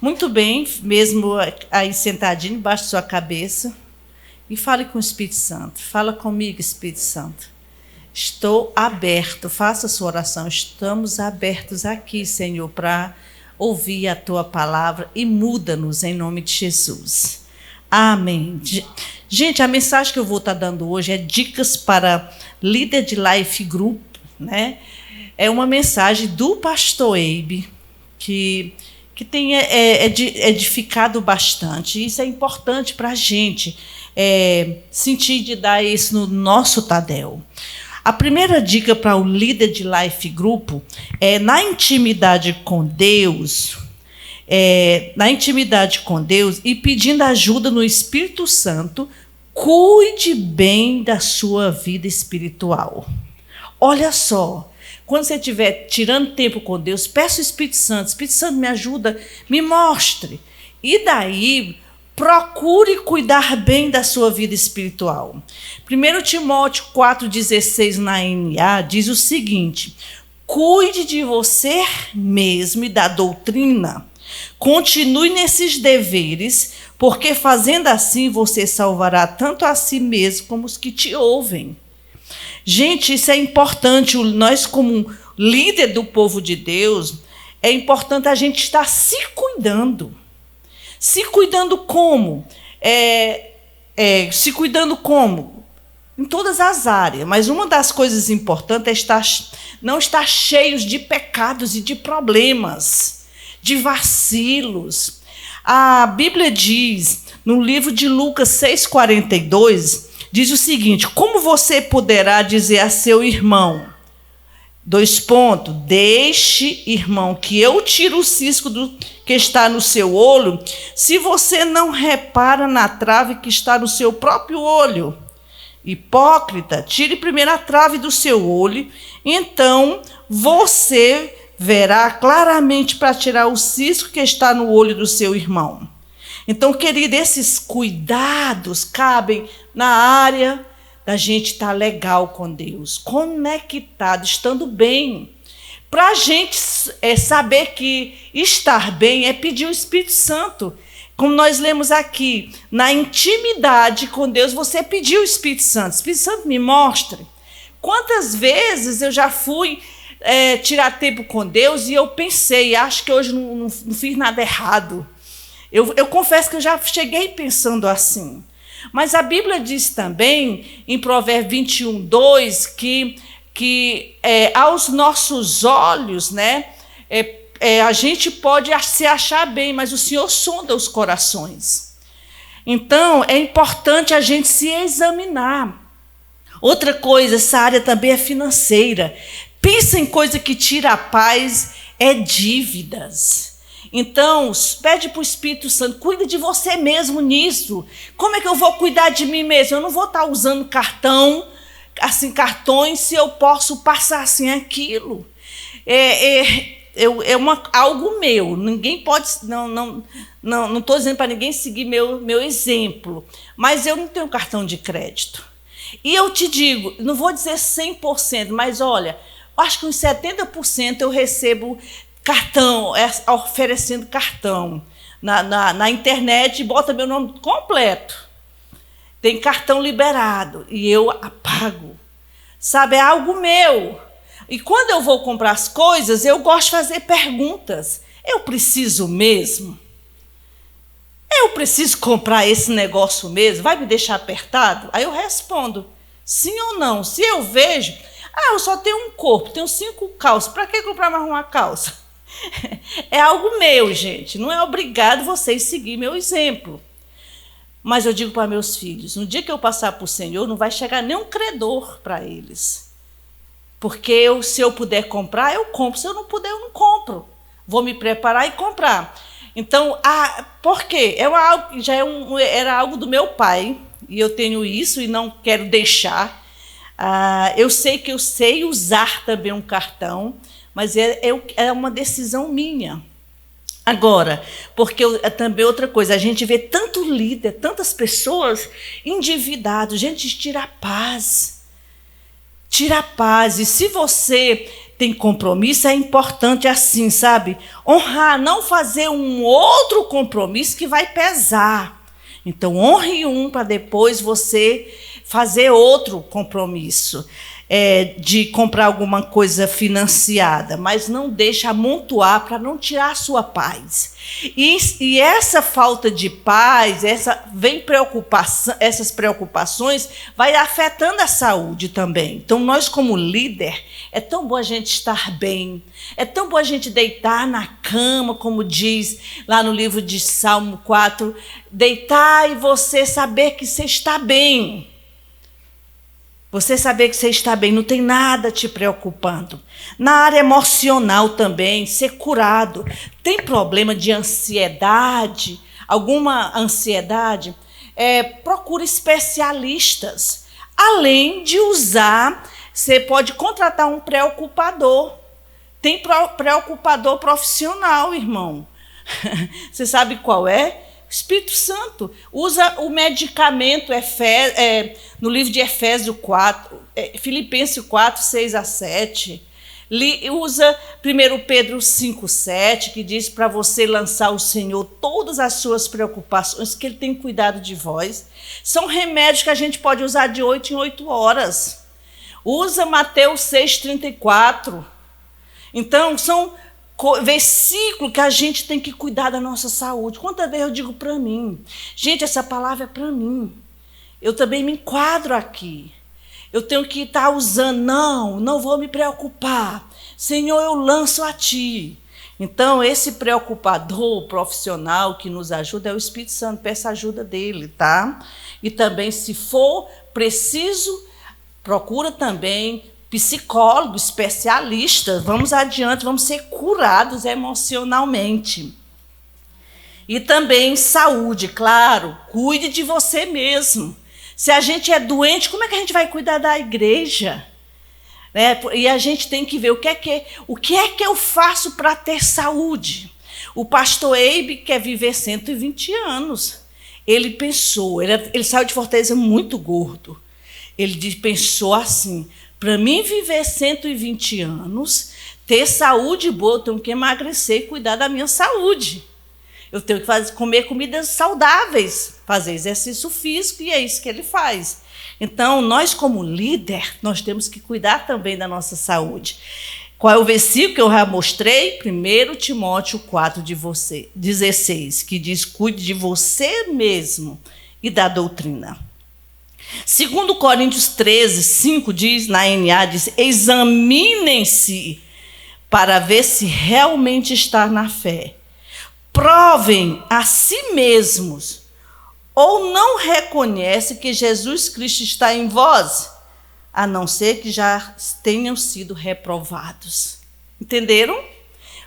Muito bem, mesmo aí sentadinho embaixo da sua cabeça, e fale com o Espírito Santo. Fala comigo, Espírito Santo. Estou aberto, faça a sua oração. Estamos abertos aqui, Senhor, para ouvir a tua palavra e muda-nos em nome de Jesus. Amém. Gente, a mensagem que eu vou estar dando hoje é dicas para líder de Life Group, né? É uma mensagem do pastor Eibe, que tem edificado bastante. Isso é importante para a gente sentir de dar isso no nosso Tadel. A primeira dica para o líder de Life Group é na intimidade com Deus, e pedindo ajuda no Espírito Santo, cuide bem da sua vida espiritual. Olha só. Quando você estiver tirando tempo com Deus, peça o Espírito Santo me ajuda, me mostre. E daí, procure cuidar bem da sua vida espiritual. 1 Timóteo 4,16 na NA diz o seguinte: cuide de você mesmo e da doutrina. Continue nesses deveres, porque fazendo assim você salvará tanto a si mesmo como os que te ouvem. Gente, isso é importante. Nós, como líder do povo de Deus, é importante a gente estar se cuidando. Se cuidando como? Se cuidando como? Em todas as áreas. Mas uma das coisas importantes é não estar cheios de pecados e de problemas, de vacilos. A Bíblia diz, no livro de Lucas 6,42, diz o seguinte: como você poderá dizer a seu irmão, deixe, irmão, que eu tiro o cisco que está no seu olho, se você não repara na trave que está no seu próprio olho? Hipócrita, tire primeiro a trave do seu olho, então você verá claramente para tirar o cisco que está no olho do seu irmão. Então, querido, esses cuidados cabem na área da gente estar legal com Deus, conectado, estando bem. Para a gente saber que estar bem é pedir o Espírito Santo. Como nós lemos aqui, na intimidade com Deus, você pediu o Espírito Santo. Espírito Santo, me mostre. Quantas vezes eu já fui tirar tempo com Deus e eu pensei, acho que hoje não fiz nada errado. Eu confesso que eu já cheguei pensando assim. Mas a Bíblia diz também, em Provérbios 21:2, que aos nossos olhos, né, a gente pode se achar bem, mas o Senhor sonda os corações. Então, é importante a gente se examinar. Outra coisa, essa área também é financeira. Pensa em coisa que tira a paz, dívidas. Então, pede para o Espírito Santo, cuida de você mesmo nisso. Como é que eu vou cuidar de mim mesmo? Eu não vou estar usando cartões, se eu posso passar assim aquilo. Algo meu. Ninguém pode. Não estou dizendo para ninguém seguir meu exemplo. Mas eu não tenho cartão de crédito. E eu te digo, não vou dizer 100%, mas olha, acho que uns 70% eu recebo cartão, oferecendo cartão na internet, bota meu nome completo. Tem cartão liberado e eu apago. Sabe, é algo meu. E quando eu vou comprar as coisas, eu gosto de fazer perguntas. Eu preciso mesmo? Eu preciso comprar esse negócio mesmo? Vai me deixar apertado? Aí eu respondo, sim ou não. Se eu vejo, eu só tenho um corpo, tenho 5 calças, para que comprar mais uma calça? É algo meu, gente. Não é obrigado vocês seguir meu exemplo. Mas eu digo para meus filhos, no dia que eu passar para o Senhor, não vai chegar nenhum credor para eles. Porque se eu puder comprar, eu compro. Se eu não puder, eu não compro. Vou me preparar e comprar. Então, por quê? Era algo do meu pai, e eu tenho isso e não quero deixar. Eu sei que eu sei usar também um cartão, mas é uma decisão minha. Agora, porque também outra coisa, a gente vê tanto líder, tantas pessoas endividadas, gente, tira a paz. Tira a paz. E se você tem compromisso, é importante assim, sabe? Honrar, não fazer um outro compromisso que vai pesar. Então, honre um para depois você fazer outro compromisso. De comprar alguma coisa financiada, mas não deixa amontoar para não tirar a sua paz. E essa falta de paz, essas preocupações, vai afetando a saúde também. Então, nós como líder, é tão bom a gente estar bem, é tão bom a gente deitar na cama, como diz lá no livro de Salmo 4, deitar e você saber que você está bem. Você saber que você está bem, não tem nada te preocupando. Na área emocional também, ser curado. Tem problema de ansiedade, alguma ansiedade? Procura especialistas. Além de usar, você pode contratar um preocupador. Tem preocupador profissional, irmão. Você sabe qual é? Espírito Santo usa o medicamento no livro de Efésios 4, Filipenses 4, 6 a 7. Usa 1 Pedro 5, 7, que diz para você lançar ao Senhor todas as suas preocupações, que Ele tem cuidado de vós. São remédios que a gente pode usar de 8 em 8 horas. Usa Mateus 6, 34. Então, são versículo que a gente tem que cuidar da nossa saúde. Quantas vezes eu digo para mim, gente, essa palavra é para mim. Eu também me enquadro aqui. Eu tenho que estar usando. Não vou me preocupar. Senhor, eu lanço a Ti. Então, esse preocupador profissional que nos ajuda é o Espírito Santo. Peça ajuda dele, tá? E também, se for preciso, procura também psicólogo, especialista, vamos adiante, vamos ser curados emocionalmente. E também saúde, claro, cuide de você mesmo. Se a gente é doente, como é que a gente vai cuidar da igreja? E a gente tem que ver o que é que eu faço para ter saúde. O pastor Eibe quer viver 120 anos. Ele pensou, ele saiu de Fortaleza muito gordo. Ele pensou assim: para mim viver 120 anos, ter saúde boa, eu tenho que emagrecer e cuidar da minha saúde. Eu tenho que comer comidas saudáveis, fazer exercício físico, e é isso que ele faz. Então, nós como líder, nós temos que cuidar também da nossa saúde. Qual é o versículo que eu já mostrei? 1 Timóteo 4, 16, que diz: cuide de você mesmo e da doutrina. Segundo Coríntios 13, 5 diz, na NA, diz: examinem-se para ver se realmente está na fé. Provem a si mesmos, ou não reconhece que Jesus Cristo está em vós, a não ser que já tenham sido reprovados. Entenderam?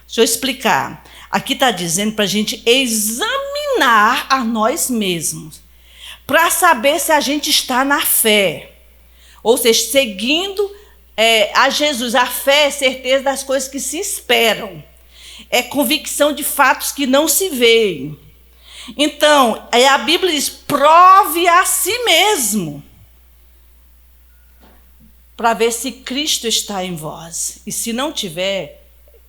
Deixa eu explicar. Aqui está dizendo para a gente examinar a nós mesmos, para saber se a gente está na fé. Ou seja, seguindo a Jesus. A fé é certeza das coisas que se esperam. É convicção de fatos que não se veem. Então, a Bíblia diz: prove a si mesmo, para ver se Cristo está em vós. E se não tiver,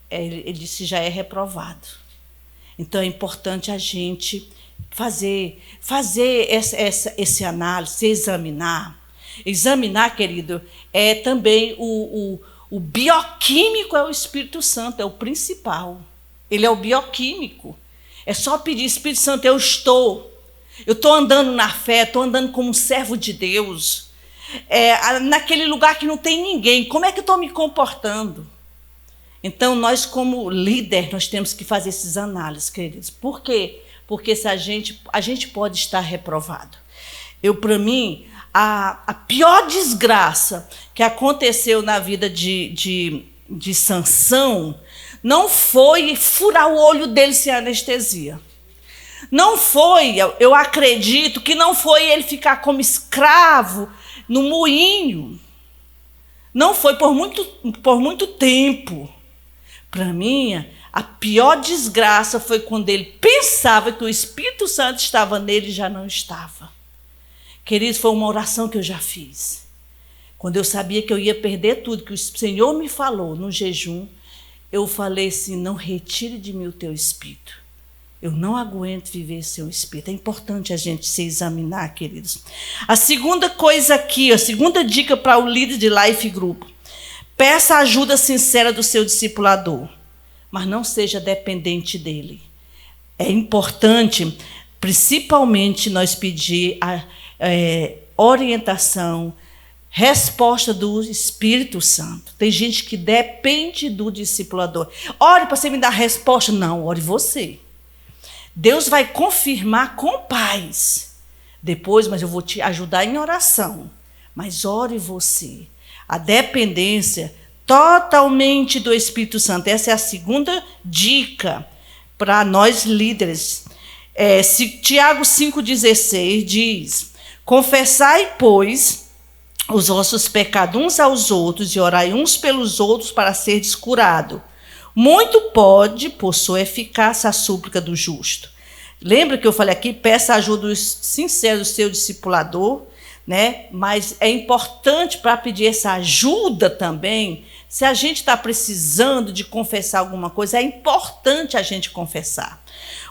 ele disse, já é reprovado. Então, é importante a gente fazer esse análise, se examinar. Examinar, querido, é também o bioquímico, é o Espírito Santo, é o principal. Ele é o bioquímico. É só pedir: Espírito Santo, eu estou andando na fé, estou andando como um servo de Deus, naquele lugar que não tem ninguém, como é que eu estou me comportando? Então, nós como líder, nós temos que fazer esses análises, queridos. Por quê? Porque se a gente pode estar reprovado. Para mim, a pior desgraça que aconteceu na vida de Sansão não foi furar o olho dele sem anestesia. Não foi, eu acredito que não foi ele ficar como escravo no moinho. Não foi por muito tempo. Para mim, a pior desgraça foi quando ele pensava que o Espírito Santo estava nele e já não estava. Queridos, foi uma oração que eu já fiz. Quando eu sabia que eu ia perder tudo, que o Senhor me falou no jejum, eu falei assim, não retire de mim o teu espírito. Eu não aguento viver sem o espírito. É importante a gente se examinar, queridos. A segunda coisa aqui, a segunda dica para o líder de Life Group. Peça a ajuda sincera do seu discipulador, mas não seja dependente dele. É importante, principalmente, nós pedir orientação, resposta do Espírito Santo. Tem gente que depende do discipulador. Ore para você me dar resposta. Não, ore você. Deus vai confirmar com paz. Depois, mas eu vou te ajudar em oração. Mas ore você. A dependência totalmente do Espírito Santo. Essa é a segunda dica para nós líderes. Tiago 5,16 diz: confessai, pois, os vossos pecados uns aos outros e orai uns pelos outros para serdes curados. Muito pode, por sua eficácia, a súplica do justo. Lembra que eu falei aqui, peça a ajuda sincera do seu discipulador, né? Mas é importante para pedir essa ajuda também, se a gente está precisando de confessar alguma coisa, é importante a gente confessar.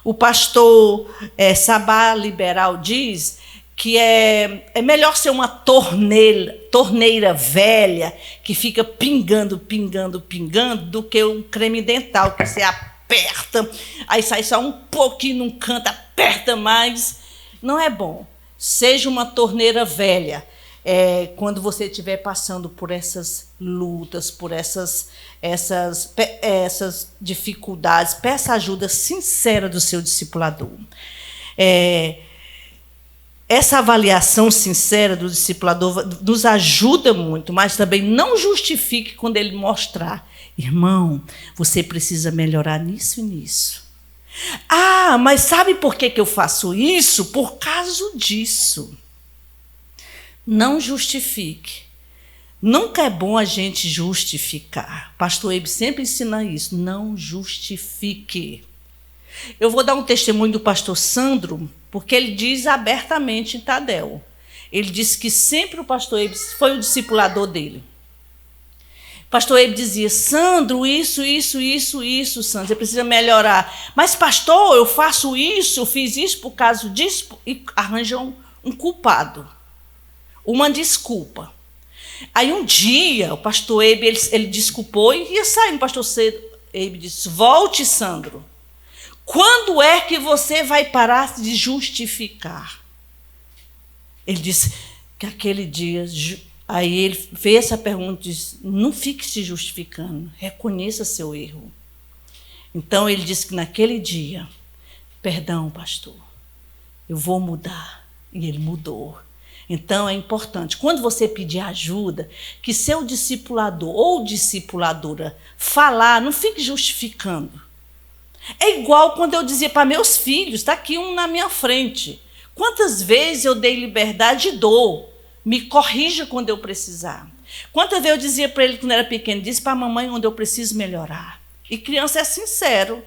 O pastor Sabá Liberal diz que é melhor ser uma torneira velha que fica pingando, do que um creme dental que você aperta, aí sai só um pouquinho num canto, aperta mais. Não é bom. Seja uma torneira velha. Quando você estiver passando por essas lutas, por essas dificuldades, peça ajuda sincera do seu discipulador. Essa avaliação sincera do discipulador nos ajuda muito, mas também não justifique quando ele mostrar: irmão, você precisa melhorar nisso e nisso. Ah, mas sabe por que eu faço isso? Por causa disso. Não justifique. Nunca é bom a gente justificar. Pastor Ebe sempre ensina isso. Não justifique. Eu vou dar um testemunho do pastor Sandro, porque ele diz abertamente em Tadel. Ele disse que sempre o pastor Ebe foi o discipulador dele. O pastor Ebe dizia: Sandro, isso, Sandro, você precisa melhorar. Mas, pastor, eu faço isso, eu fiz isso por causa disso, e arranjam um culpado, uma desculpa. Aí um dia o pastor Ebe, ele desculpou e ia sair. O pastor Ebe disse: volte, Sandro. Quando é que você vai parar de justificar? Ele disse que aquele dia, aí ele fez essa pergunta e disse: não fique se justificando, reconheça seu erro. Então ele disse que naquele dia: perdão, pastor, eu vou mudar. E ele mudou. Então é importante, quando você pedir ajuda, que seu discipulador ou discipuladora falar, não fique justificando. É igual quando eu dizia para meus filhos, está aqui um na minha frente. Quantas vezes eu dei liberdade e dou? Me corrija quando eu precisar. Quantas vezes eu dizia para ele, quando era pequeno, disse para a mamãe onde eu preciso melhorar. E criança é sincero.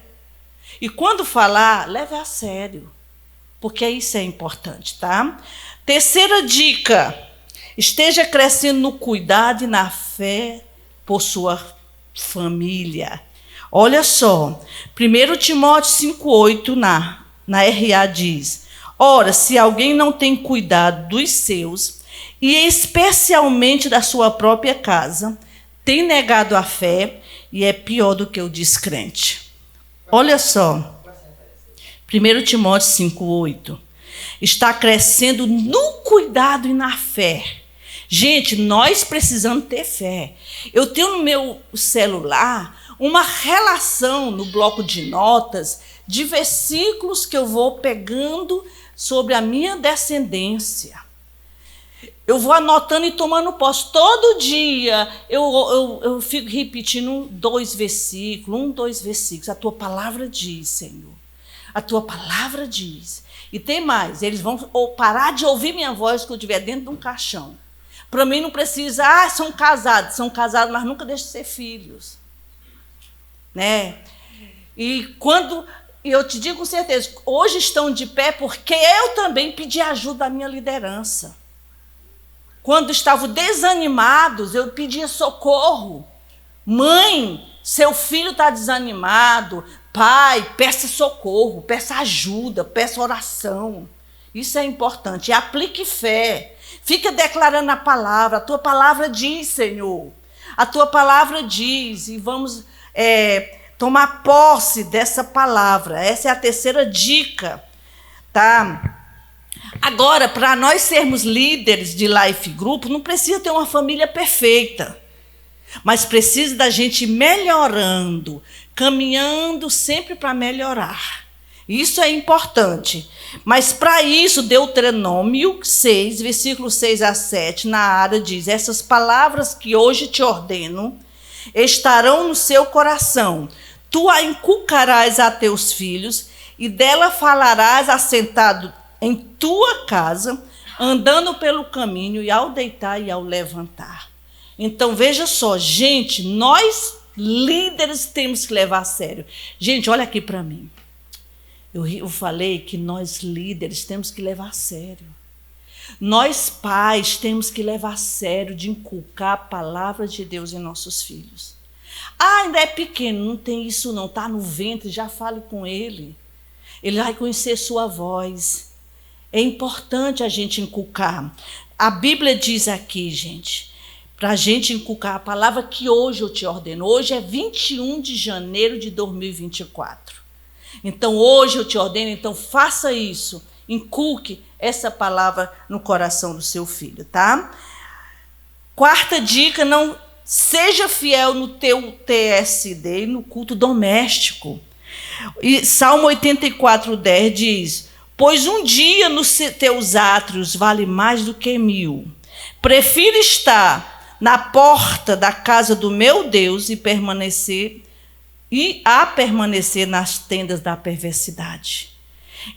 E quando falar, leve a sério. Porque isso é importante, tá? Terceira dica: esteja crescendo no cuidado e na fé por sua família. Olha só, 1 Timóteo 5,8 na RA diz: ora, se alguém não tem cuidado dos seus, e especialmente da sua própria casa, tem negado a fé e é pior do que o descrente. Olha só, 1 Timóteo 5,8. Está crescendo no cuidado e na fé. Gente, nós precisamos ter fé. Eu tenho no meu celular uma relação no bloco de notas de versículos que eu vou pegando sobre a minha descendência. Eu vou anotando e tomando posse. Todo dia eu fico repetindo 2 versículos, 2 versículos. A tua palavra diz, Senhor. A tua palavra diz. E tem mais, eles vão parar de ouvir minha voz quando eu estiver dentro de um caixão. Para mim não precisa, são casados, mas nunca deixam de ser filhos. Né? E quando, eu te digo com certeza, hoje estão de pé porque eu também pedi ajuda da minha liderança. Quando estavam desanimados, eu pedia socorro. Mãe, seu filho está desanimado. Pai, peça socorro, peça ajuda, peça oração. Isso é importante. E aplique fé. Fica declarando a palavra. A tua palavra diz, Senhor. A tua palavra diz. E vamos tomar posse dessa palavra. Essa é a terceira dica. Tá? Agora, para nós sermos líderes de Life Group, não precisa ter uma família perfeita. Mas precisa da gente melhorando, caminhando sempre para melhorar. Isso é importante. Mas para isso, Deuteronômio 6, versículo 6 a 7, na área diz: essas palavras que hoje te ordeno estarão no seu coração. Tu a inculcarás a teus filhos, e dela falarás assentado em tua casa, andando pelo caminho, e ao deitar e ao levantar. Então, veja só, gente, nós líderes temos que levar a sério. Gente, olha aqui para mim. Eu falei que nós líderes temos que levar a sério. Nós pais temos que levar a sério de inculcar a palavra de Deus em nossos filhos. Ah, ainda é pequeno, não tem isso não, está no ventre, já fale com ele. Ele vai conhecer sua voz. É importante a gente inculcar. A Bíblia diz aqui, gente, para a gente inculcar a palavra que hoje eu te ordeno. Hoje é 21 de janeiro de 2024. Então, hoje eu te ordeno, então faça isso. Inculque essa palavra no coração do seu filho, tá? Quarta dica, não seja fiel no teu TSD, no culto doméstico. E Salmo 84:10 diz: pois um dia nos teus átrios vale mais do que 1000. Prefiro estar na porta da casa do meu Deus e permanecer nas tendas da perversidade.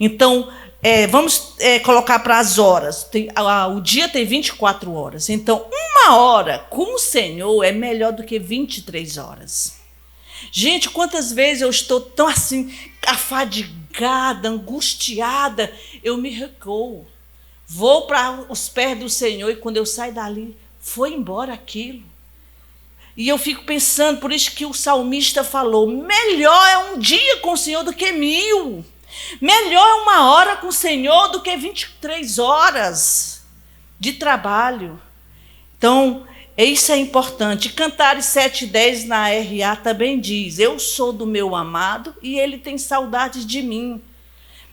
Então, vamos colocar para as horas. O dia tem 24 horas. Então, 1 hora com o Senhor é melhor do que 23 horas. Gente, quantas vezes eu estou tão assim, afadigada, angustiada, eu me recuo. Vou para os pés do Senhor e quando eu saio dali, foi embora aquilo. E eu fico pensando, por isso que o salmista falou, melhor é um dia com o Senhor do que 1000. Melhor é 1 hora com o Senhor do que 23 horas de trabalho. Então, isso é importante. Cantares 7:10 na RA também diz: eu sou do meu amado e ele tem saudades de mim.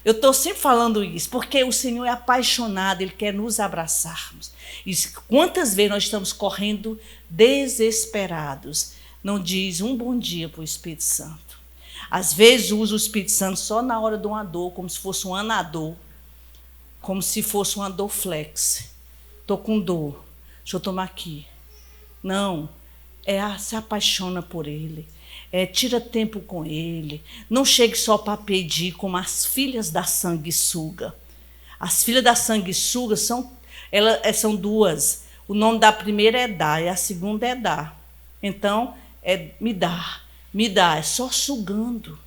Eu estou sempre falando isso, porque o Senhor é apaixonado, Ele quer nos abraçarmos. E quantas vezes nós estamos correndo desesperados? Não diz um bom dia para o Espírito Santo. Às vezes usa o Espírito Santo só na hora de uma dor, como se fosse um anador, como se fosse uma Dorflex. Estou com dor, deixa eu tomar aqui. Não, se apaixona por Ele. Tira tempo com ele. Não chegue só para pedir, como as filhas da sanguessuga. As filhas da sanguessuga são 2. O nome da primeira é Dá, e a segunda é Dá. Então, me dá, é só sugando.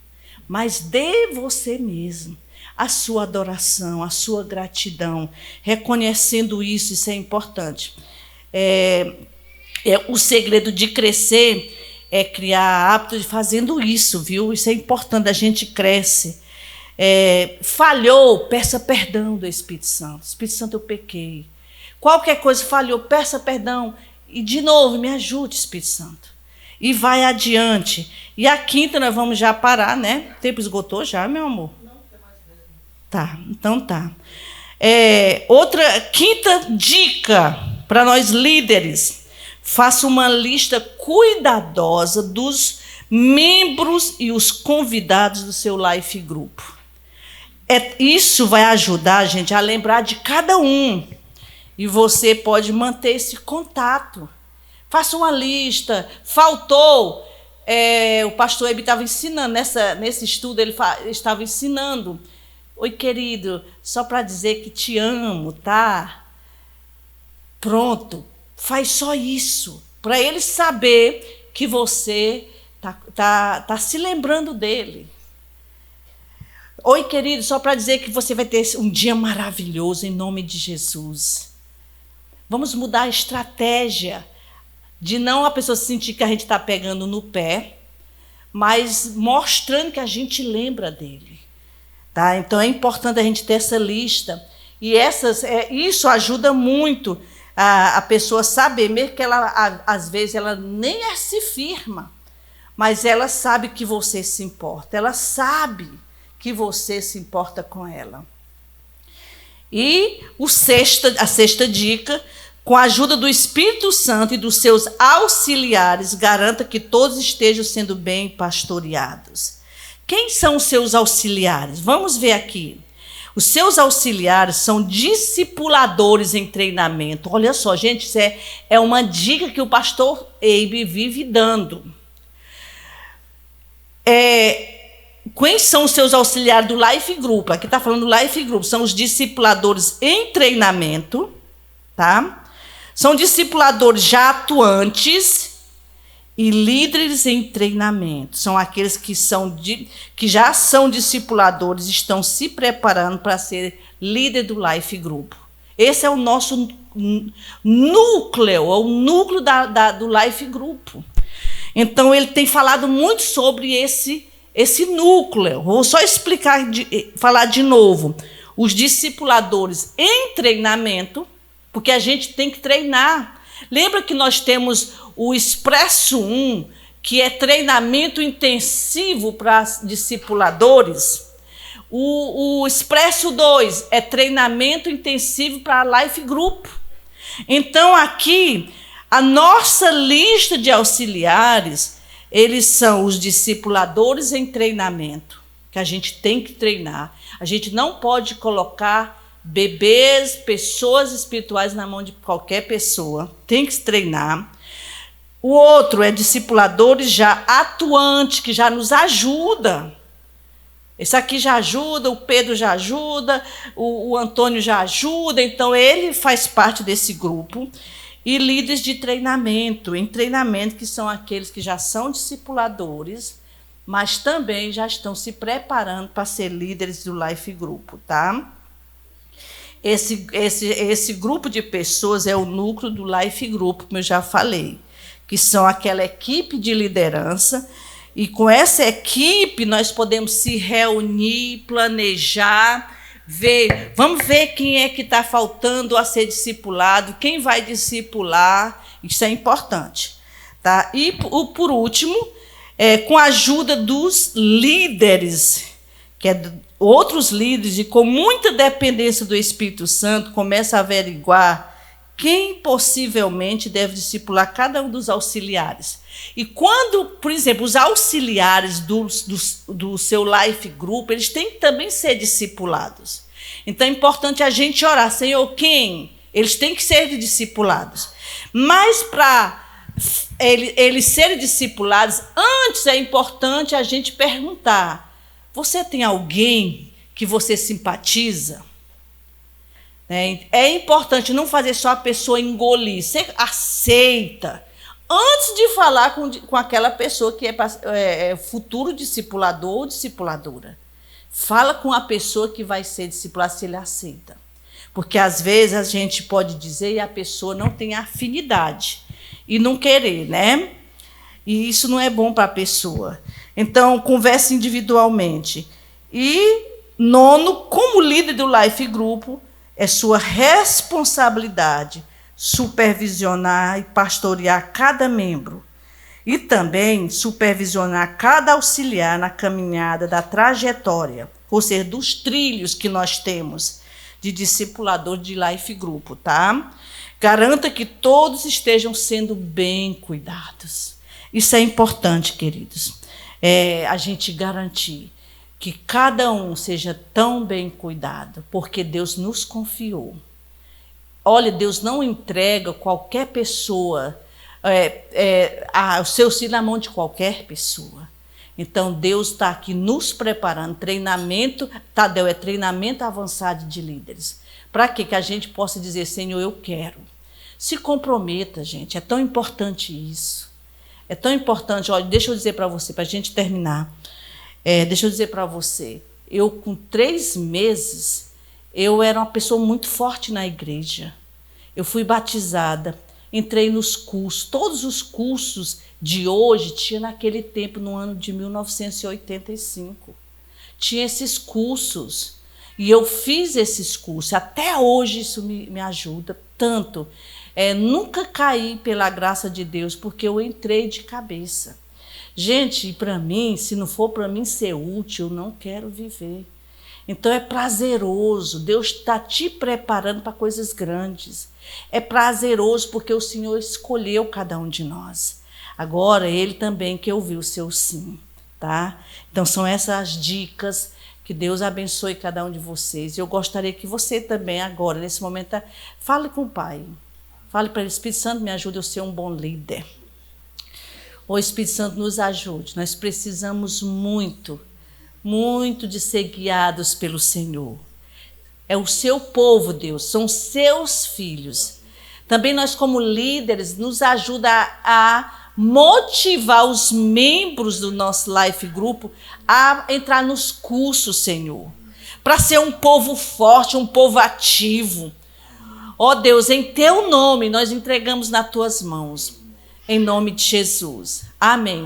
Mas dê você mesmo a sua adoração, a sua gratidão, reconhecendo isso é importante. O segredo de crescer é criar hábito de fazendo isso, viu? Isso é importante, a gente cresce. Falhou, peça perdão do Espírito Santo. Espírito Santo, eu pequei. Qualquer coisa falhou, peça perdão. E, de novo, me ajude, Espírito Santo. E vai adiante. E a quinta, nós vamos já parar, né? O tempo esgotou já, meu amor? Não, tem mais vezes. Tá, então tá. Outra, quinta dica para nós líderes. Faça uma lista cuidadosa dos membros e os convidados do seu Life Group. Isso vai ajudar a gente a lembrar de cada um. E você pode manter esse contato. Faça uma lista. Faltou. O pastor Ebi estava ensinando, nesse estudo, ele estava ensinando. Oi, querido, só para dizer que te amo, tá? Pronto. Faz só isso, para ele saber que você tá se lembrando dele. Oi, querido, só para dizer que você vai ter um dia maravilhoso em nome de Jesus. Vamos mudar a estratégia de não a pessoa sentir que a gente está pegando no pé, mas mostrando que a gente lembra dele. Tá? Então, é importante a gente ter essa lista. E isso ajuda muito a pessoa saber, mesmo que ela, às vezes, ela nem se firma, mas ela sabe que você se importa. Ela sabe que você se importa com ela. E a sexta dica, com a ajuda do Espírito Santo e dos seus auxiliares, garanta que todos estejam sendo bem pastoreados. Quem são os seus auxiliares? Vamos ver aqui. Os seus auxiliares são discipuladores em treinamento. Olha só, gente, isso é uma dica que o pastor Eibe vive dando. Quem são os seus auxiliares do Life Group? Aqui está falando do Life Group. São os discipuladores em treinamento, tá? São discipuladores já atuantes e líderes em treinamento. São aqueles que já são discipuladores, estão se preparando para ser líder do Life Group. Esse é o nosso núcleo, o núcleo do Life Group. Então, ele tem falado muito sobre esse núcleo. Vou só falar de novo. Os discipuladores em treinamento, porque a gente tem que treinar. Lembra que nós temos o Expresso 1, que é treinamento intensivo para discipuladores? O Expresso 2 é treinamento intensivo para Life Group. Então, aqui, a nossa lista de auxiliares, eles são os discipuladores em treinamento, que a gente tem que treinar. A gente não pode colocar bebês, pessoas espirituais na mão de qualquer pessoa. Tem que se treinar. O outro é discipuladores já atuantes, que já nos ajuda. Esse aqui já ajuda, o Pedro já ajuda, o Antônio já ajuda. Então, ele faz parte desse grupo. E líderes de treinamento, em treinamento, que são aqueles que já são discipuladores, mas também já estão se preparando para ser líderes do Life Group, tá? Esse grupo de pessoas é o núcleo do Life Group, como eu já falei, que são aquela equipe de liderança, e com essa equipe nós podemos se reunir, planejar, vamos ver quem é que está faltando a ser discipulado, quem vai discipular, isso é importante. Tá? E, por último, com a ajuda dos líderes, que outros líderes, e com muita dependência do Espírito Santo, começa a averiguar quem possivelmente deve discipular cada um dos auxiliares. E quando, por exemplo, os auxiliares do seu Life Group, eles têm que também ser discipulados. Então, é importante a gente orar, Senhor, quem? Eles têm que ser discipulados. Mas, para eles serem discipulados, antes é importante a gente perguntar, você tem alguém que você simpatiza? É importante não fazer só a pessoa engolir. Você aceita. Antes de falar com aquela pessoa que é futuro discipulador ou discipuladora. Fala com a pessoa que vai ser discipulada, se ele aceita. Porque, às vezes, a gente pode dizer e a pessoa não tem afinidade. E não querer, né? E isso não é bom para a pessoa. Então, converse individualmente. E, nono, como líder do Life Group, é sua responsabilidade supervisionar e pastorear cada membro. E também supervisionar cada auxiliar na caminhada da trajetória, ou seja, dos trilhos que nós temos de discipulador de Life Group, tá? Garanta que todos estejam sendo bem cuidados. Isso é importante, queridos. A gente garantir que cada um seja tão bem cuidado, porque Deus nos confiou. Olha, Deus não entrega qualquer pessoa, o seu filho na mão de qualquer pessoa. Então, Deus está aqui nos preparando. Treinamento, Tadeu, é treinamento avançado de líderes. Para quê? Que a gente possa dizer, Senhor, eu quero. Se comprometa, gente. É tão importante isso. É tão importante. Olha, deixa eu dizer para você, para a gente terminar. Deixa eu dizer para você. Eu, com 3 meses, eu era uma pessoa muito forte na igreja. Eu fui batizada, entrei nos cursos, todos os cursos de hoje tinha naquele tempo, no ano de 1985. Tinha esses cursos. E eu fiz esses cursos. Até hoje isso me ajuda tanto. Nunca caí pela graça de Deus, porque eu entrei de cabeça. Gente, para mim, se não for para mim ser útil, eu não quero viver. Então é prazeroso. Deus está te preparando para coisas grandes. É prazeroso porque o Senhor escolheu cada um de nós. Agora, Ele também quer ouvir o seu sim, tá? Então são essas dicas. Que Deus abençoe cada um de vocês. Eu gostaria que você também agora, nesse momento, fale com o Pai. Fale para ele, Espírito Santo, me ajude a ser um bom líder. O Espírito Santo nos ajude. Nós precisamos muito, muito de ser guiados pelo Senhor. É o seu povo, Deus, são seus filhos. Também nós, como líderes, nos ajuda a motivar os membros do nosso Life Grupo a entrar nos cursos, Senhor, para ser um povo forte, um povo ativo. Ó Deus, em teu nome nós entregamos nas tuas mãos, em nome de Jesus. Amém.